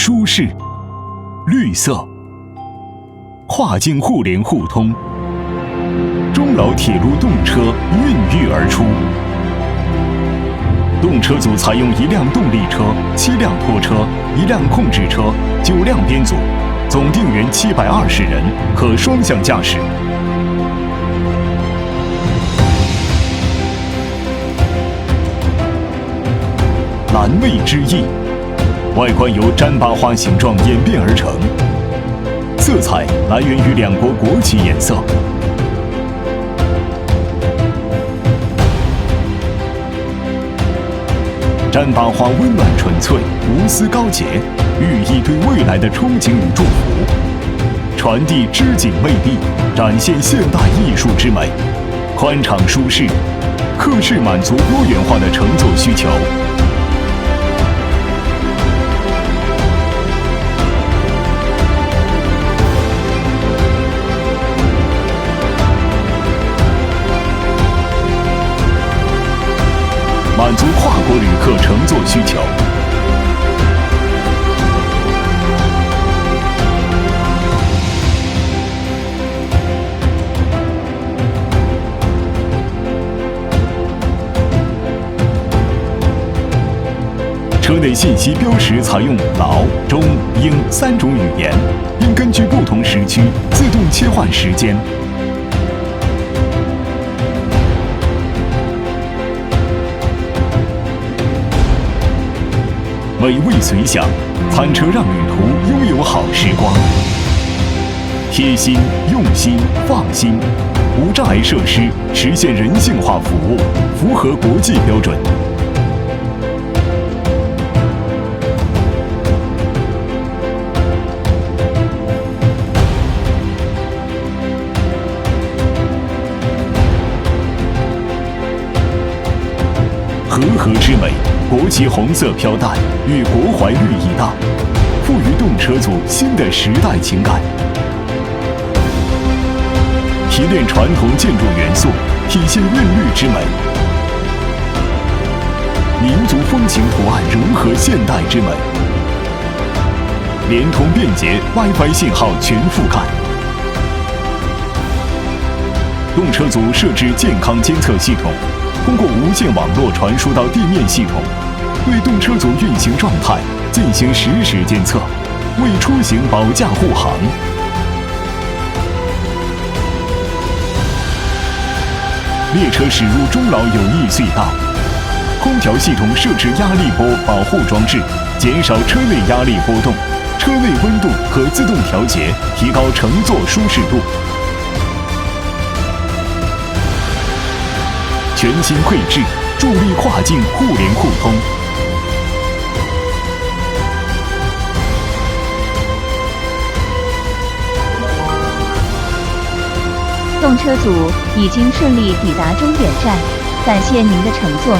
舒适、绿色，跨境互联互通，中老铁路动车孕育而出。动车组采用1辆动力车、7辆拖车、1辆控制车、9辆编组，总定员720人，可双向驾驶。蓝蔚之翼，外观由毡巴花形状演变而成，色彩来源于2国国旗颜色。毡巴花温暖纯粹，无私高洁，寓意对未来的憧憬与祝福，传递织锦魅力，展现现代艺术之美。宽敞舒适，客室满足多元化的乘坐需求。满足跨国旅客乘坐需求。车内信息标识采用老、中、英3种语言，并根据不同时区自动切换时间。美味随享，餐车让旅途拥有好时光。贴心、用心、放心，无障碍设施实现人性化服务，符合国际标准。和合之美，国旗红色飘带与国怀绿意大，赋予动车组新的时代情感。提炼传统建筑元素，体现韵律之美。民族风情图案融合现代之美。联通便捷 ，WiFi 信号全覆盖。动车组设置健康监测系统。通过无线网络传输到地面系统，对动车组运行状态进行实时监测，为出行保驾护航。列车驶入中老友谊隧道，空调系统设置压力波保护装置，减少车内压力波动，车内温度可自动调节，提高乘坐舒适度。全新配置，助力跨境互联互通。动车组已经顺利抵达终点站，感谢您的乘坐。